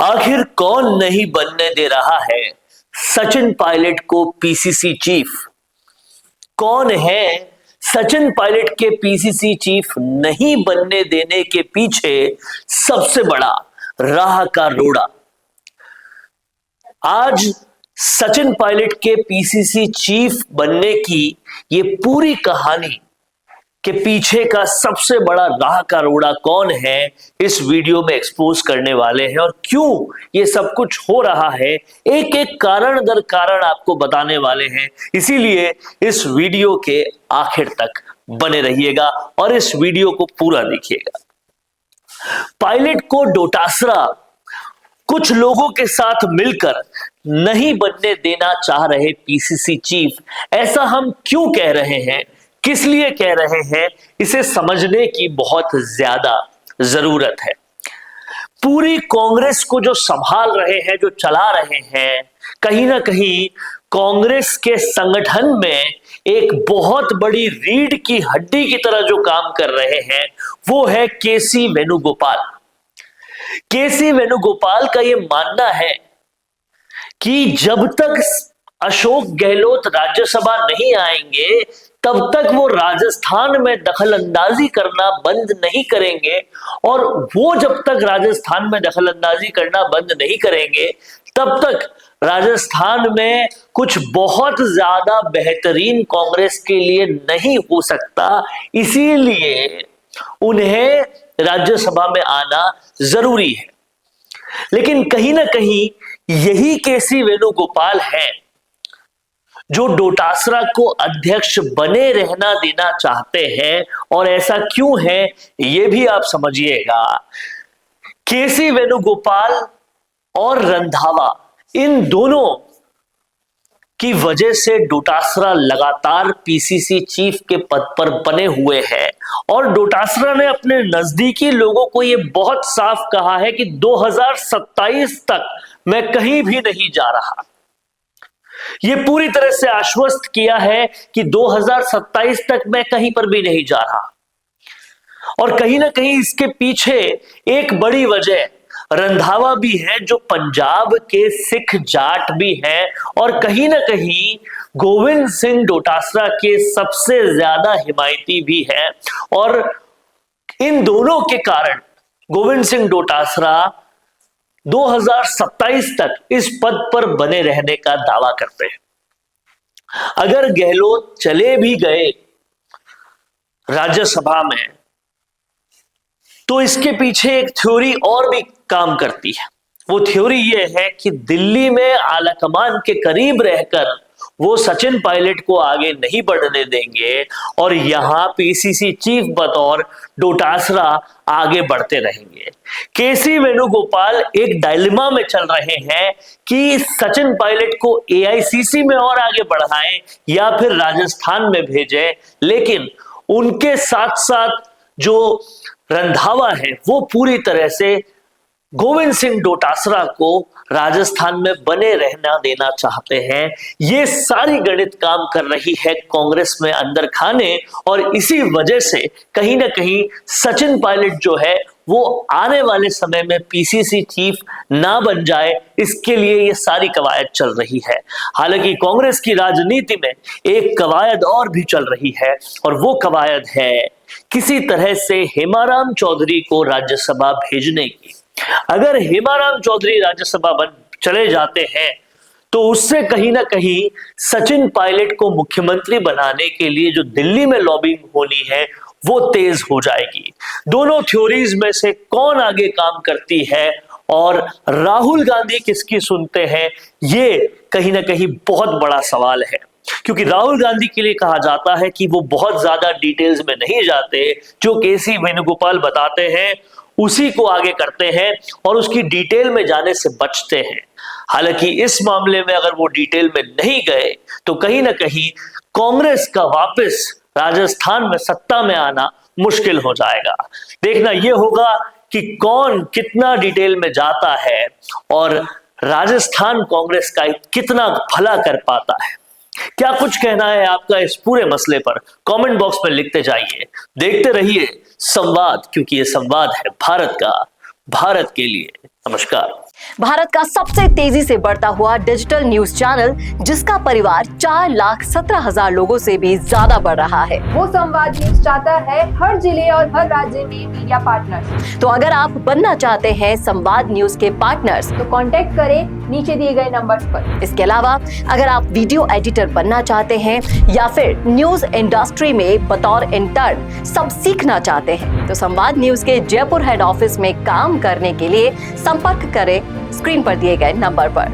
आखिर कौन नहीं बनने दे रहा है सचिन पायलट को पीसीसी चीफ? कौन है सचिन पायलट के पीसीसी चीफ नहीं बनने देने के पीछे सबसे बड़ा राह का रोड़ा? आज सचिन पायलट के पीसीसी चीफ बनने की ये पूरी कहानी के पीछे का सबसे बड़ा राह का रोड़ा कौन है, इस वीडियो में एक्सपोज करने वाले हैं। और क्यों ये सब कुछ हो रहा है, एक एक कारण दर कारण आपको बताने वाले हैं। इसीलिए इस वीडियो के आखिर तक बने रहिएगा और इस वीडियो को पूरा देखिएगा। पायलट को डोटासरा कुछ लोगों के साथ मिलकर नहीं बनने देना चाह रहे पीसीसी चीफ, ऐसा हम क्यों कह रहे हैं, किस लिए कह रहे हैं, इसे समझने की बहुत ज्यादा जरूरत है। पूरी कांग्रेस को जो संभाल रहे हैं, जो चला रहे हैं, कहीं ना कहीं कांग्रेस के संगठन में एक बहुत बड़ी रीढ़ की हड्डी की तरह जो काम कर रहे हैं वो है केसी वेणुगोपाल। केसी वेणुगोपाल का यह मानना है कि जब तक अशोक गहलोत राज्यसभा नहीं आएंगे तब तक वो राजस्थान में दखल अंदाजी करना बंद नहीं करेंगे, और वो जब तक राजस्थान में दखल अंदाजी करना बंद नहीं करेंगे तब तक राजस्थान में कुछ बहुत ज्यादा बेहतरीन कांग्रेस के लिए नहीं हो सकता। इसीलिए उन्हें राज्यसभा में आना जरूरी है। लेकिन कहीं ना कहीं यही केसी वेणुगोपाल है जो डोटासरा को अध्यक्ष बने रहना देना चाहते हैं। और ऐसा क्यों है यह भी आप समझिएगा। केसी वेणुगोपाल और रंधावा, इन दोनों की वजह से डोटासरा लगातार पीसीसी चीफ के पद पर बने हुए हैं। और डोटासरा ने अपने नजदीकी लोगों को यह बहुत साफ कहा है कि 2027 तक मैं कहीं भी नहीं जा रहा। ये पूरी तरह से आश्वस्त किया है कि 2027 तक मैं कहीं पर भी नहीं जा रहा। और कहीं ना कहीं इसके पीछे एक बड़ी वजह रंधावा भी है, जो पंजाब के सिख जाट भी हैं और कहीं ना कहीं गोविंद सिंह डोटासरा के सबसे ज्यादा हिमायती भी हैं। और इन दोनों के कारण गोविंद सिंह डोटासरा 2027 तक इस पद पर बने रहने का दावा करते हैं। अगर गहलोत चले भी गए राज्यसभा में तो इसके पीछे एक थ्योरी और भी काम करती है। वो थ्योरी ये है कि दिल्ली में आलाकमान के करीब रहकर वो सचिन पायलट को आगे नहीं बढ़ने देंगे और यहां पीसीसी चीफ बतौर डोटासरा आगे बढ़ते रहेंगे। केसी वेणुगोपाल एक डायलेमा में चल रहे हैं कि सचिन पायलट को एआईसीसी में और आगे बढ़ाएं या फिर राजस्थान में भेजें। लेकिन उनके साथ साथ जो रंधावा है वो पूरी तरह से गोविंद सिंह डोटासरा को राजस्थान में बने रहना देना चाहते हैं। ये सारी गणित काम कर रही है कांग्रेस में अंदर खाने, और इसी वजह से कहीं ना कहीं सचिन पायलट जो है वो आने वाले समय में पीसीसी चीफ ना बन जाए, इसके लिए ये सारी कवायद चल रही है। हालांकि कांग्रेस की राजनीति में एक कवायद और भी चल रही है, और वो कवायद है किसी तरह से हेमाराम चौधरी को राज्यसभा भेजने की। अगर हेमाराम चौधरी राज्यसभा बन चले जाते हैं तो उससे कहीं ना कहीं सचिन पायलट को मुख्यमंत्री बनाने के लिए जो दिल्ली में लॉबिंग होनी है वो तेज हो जाएगी। दोनों थ्योरीज में से कौन आगे काम करती है और राहुल गांधी किसकी सुनते हैं, ये कहीं ना कहीं बहुत बड़ा सवाल है। क्योंकि राहुल गांधी के लिए कहा जाता है कि वो बहुत ज्यादा डिटेल्स में नहीं जाते, जो केसी वेणुगोपाल बताते हैं उसी को आगे करते हैं और उसकी डिटेल में जाने से बचते हैं। हालांकि इस मामले में अगर वो डिटेल में नहीं गए तो कहीं ना कहीं कांग्रेस का वापस राजस्थान में सत्ता में आना मुश्किल हो जाएगा। देखना यह होगा कि कौन कितना डिटेल में जाता है और राजस्थान कांग्रेस का कितना भला कर पाता है। क्या कुछ कहना है आपका इस पूरे मसले पर, कमेंट बॉक्स में लिखते जाइए। देखते रहिए संवाद, क्योंकि ये संवाद है भारत का, भारत के लिए। नमस्कार। भारत का सबसे तेजी से बढ़ता हुआ डिजिटल न्यूज चैनल, जिसका परिवार 4,17,000 लोगों से भी ज्यादा बढ़ रहा है। वो संवाद न्यूज चाहता है हर जिले और हर राज्य में मीडिया पार्टनर्स। तो अगर आप बनना चाहते हैं संवाद न्यूज के पार्टनर्स, तो कांटेक्ट करें नीचे दिए गए नंबर्स पर। इसके अलावा अगर आप वीडियो एडिटर बनना चाहते हैं या फिर न्यूज इंडस्ट्री में बतौर इंटर्न सब सीखना चाहते हैं, तो संवाद न्यूज के जयपुर हेड ऑफिस में काम करने के लिए संपर्क करें स्क्रीन पर दिए गए नंबर पर।